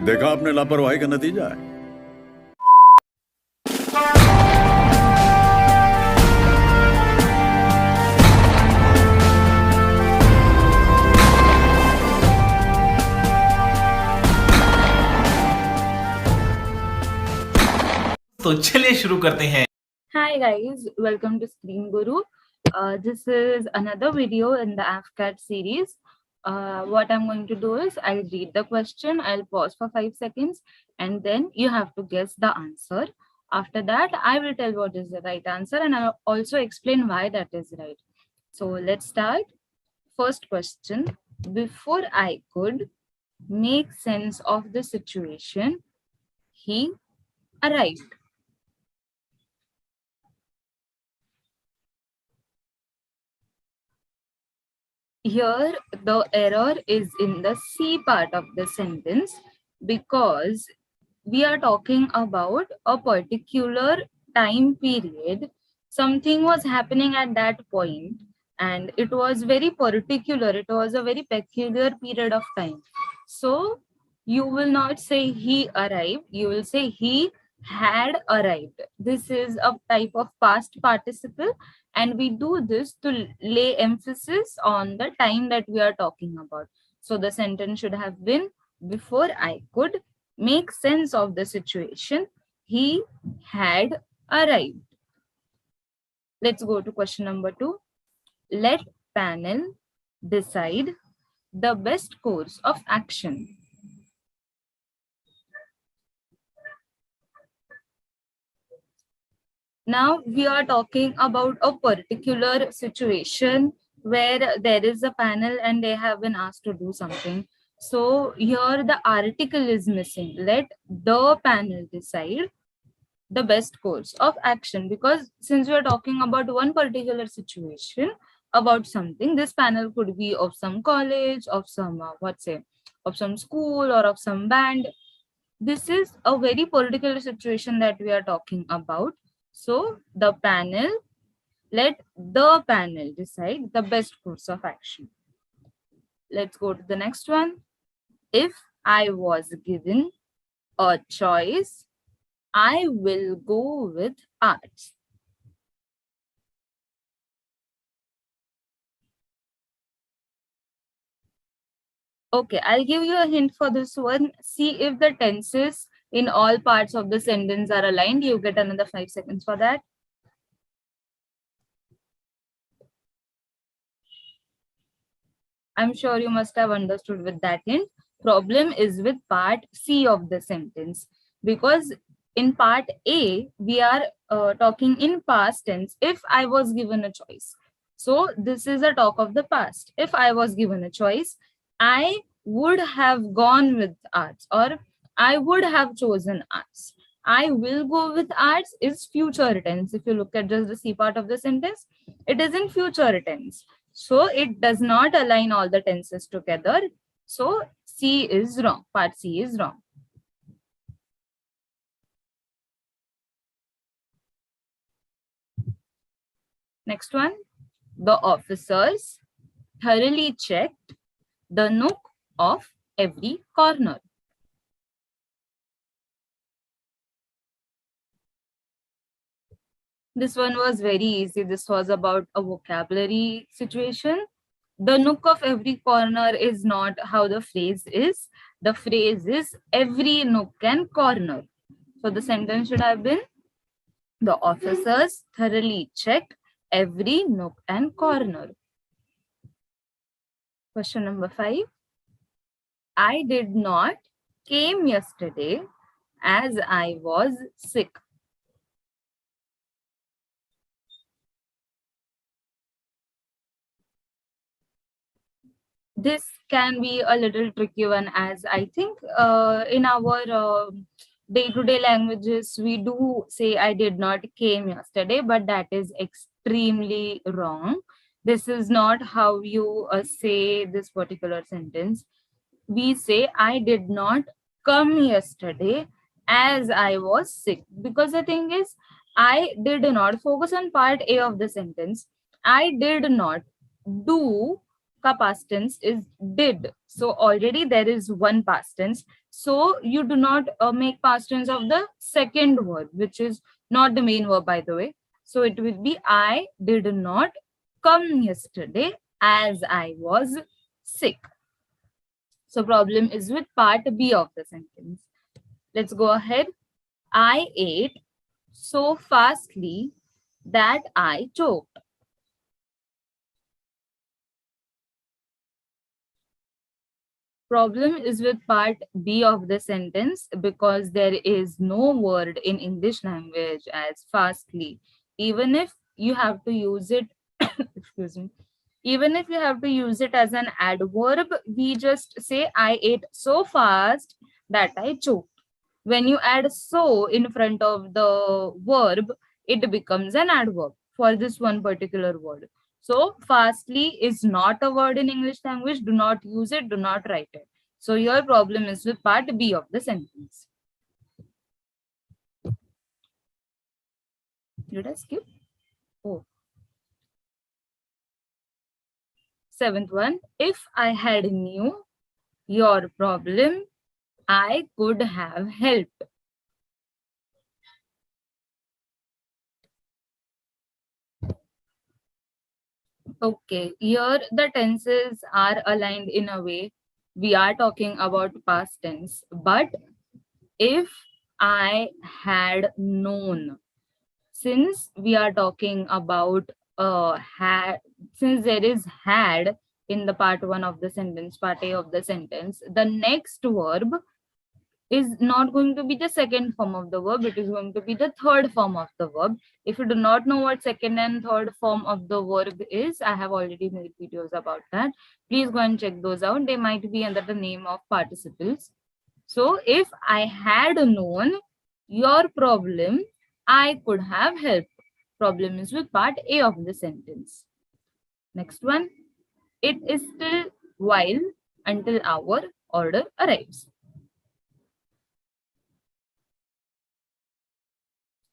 देखा आपने लापरवाही का नतीजा है। तो चलिए शुरू करते हैं। Hi guys, welcome to Screen Guru. This is another video in the AFCAT series. What I'm going to do is I'll read the question, I'll pause for 5 seconds, and then you have to guess the answer. After that, I will tell what is the right answer and I'll also explain why that is right. So let's start. First question. Before I could make sense of the situation, he arrived. Here, the error is in the C part of the sentence because we are talking about a particular time period. Something was happening at that point and it was very particular. It was a very peculiar period of time. So you will not say he arrived. You will say he had arrived. This is a type of past participle. And we do this to lay emphasis on the time that we are talking about. So the sentence should have been, before I could make sense of the situation, he had arrived. Let's go to question number 2. Let panel decide the best course of action. Now we are talking about a particular situation where there is a panel and they have been asked to do something. So here the article is missing. Let the panel decide the best course of action, because since we are talking about one particular situation about something, this panel could be of some college, of some of some school or of some band. This is a very particular situation that we are talking about. So the panel, let the panel decide the best course of action. Let's go to the next one. If I was given a choice, I will go with arts. Okay, I'll give you a hint for this one. See if the tenses in all parts of the sentence are aligned. You get another 5 seconds for that. I'm sure you must have understood with that hint. Problem is with part C of the sentence, because in part A, we are talking in past tense. If I was given a choice. So this is a talk of the past. If I was given a choice, I would have gone with arts, or I would have chosen arts. I will go with arts is future tense. If you look at just the C part of the sentence, it is in future tense. So it does not align all the tenses together. So C is wrong. Part C is wrong. Next one. The officers thoroughly checked the nook of every corner. This one was very easy. This was about a vocabulary situation. The nook of every corner is not how the phrase is. The phrase is every nook and corner. So the sentence should have been, the officers thoroughly checked every nook and corner. Question number 5. I did not came yesterday as I was sick. This can be a little tricky one, as I think in our day-to-day languages, we do say I did not came yesterday, but that is extremely wrong. This is not how you say this particular sentence. We say I did not come yesterday as I was sick, because the thing is, I did not focus on part A of the sentence. I did not do ka past tense is did. So already there is one past tense. So you do not make past tense of the second verb, which is not the main verb, by the way. So it will be I did not come yesterday as I was sick. So problem is with part B of the sentence. Let's go ahead. I ate so fastly that I choked. Problem is with part B of the sentence because there is no word in English language as fastly. Even if you have to use it, excuse me, even if you have to use it as an adverb, we just say I ate so fast that I choked. When you add so in front of the verb, it becomes an adverb for this one particular word. So fastly is not a word in English language. Do not use it. Do not write it. So your problem is with part B of the sentence. Did I skip? Oh. Seventh one. If I had knew your problem, I could have helped. Okay, here the tenses are aligned in a way. We are talking about past tense, but if I had known, since we are talking about had, since there is had in the part 1 of the sentence, part A of the sentence, the next verb is not going to be the second form of the verb, it is going to be the third form of the verb. If you do not know what second and third form of the verb is, I have already made videos about that. Please go and check those out. They might be under the name of participles. So if I had known your problem, I could have helped. Problem is with part A of the sentence. Next one. It is still while until our order arrives.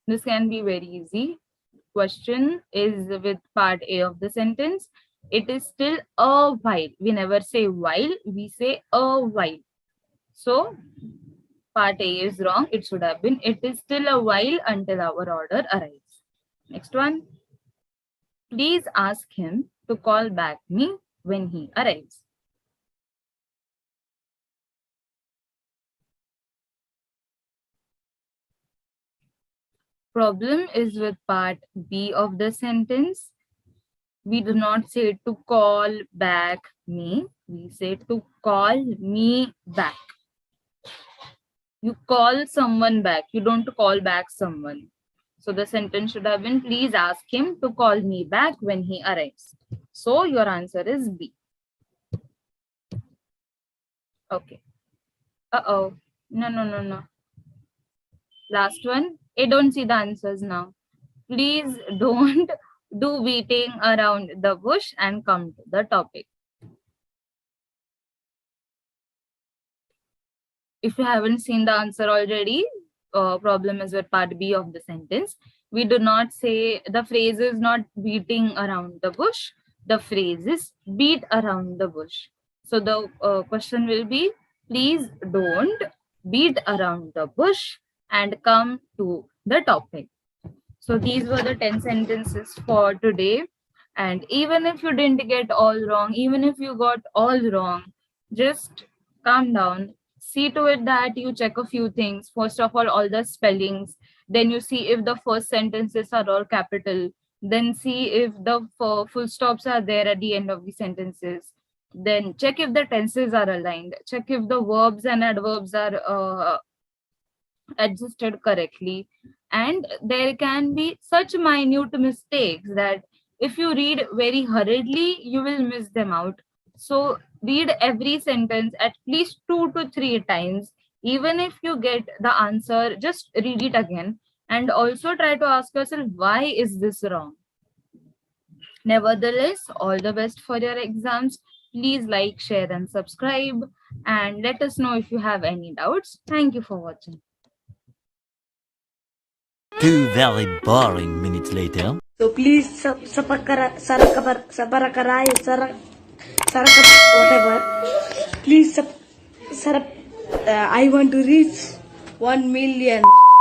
This can be very easy. Question is with part A of the sentence. It is still a while. We never say while, we say a while. So part A is wrong. It should have been it is still a while until our order arrives. Next one. Please ask him to call back me when he arrives. Problem is with part B of the sentence. We do not say to call back me. We say to call me back. You call someone back. You don't call back someone. So the sentence should have been, please ask him to call me back when he arrives. So your answer is B. Okay. Uh-oh. No. Last one. I don't see the answers now. Please don't do beating around the bush and come to the topic. If you haven't seen the answer already, problem is with part B of the sentence. We do not say, the phrase is not beating around the bush. The phrase is beat around the bush. So the question will be, please don't beat around the bush and come to the topic. So these were the 10 sentences for today. And even if you didn't get all wrong, even if you got all wrong, just calm down. See to it that you check a few things. First of all the spellings. Then you see if the first sentences are all capital. Then see if the full stops are there at the end of the sentences. Then check if the tenses are aligned. Check if the verbs and adverbs are adjusted correctly. And there can be such minute mistakes that if you read very hurriedly, you will miss them out. So read every sentence at least 2 to 3 times. Even if you get the answer, just read it again. And also try to ask yourself, why is this wrong? Nevertheless, all the best for your exams. Please like, share, and subscribe. And let us know if you have any doubts. Thank you for watching. 2 very boring minutes later. So please subscribe. Saraka, whatever. Please, I want to reach 1 million.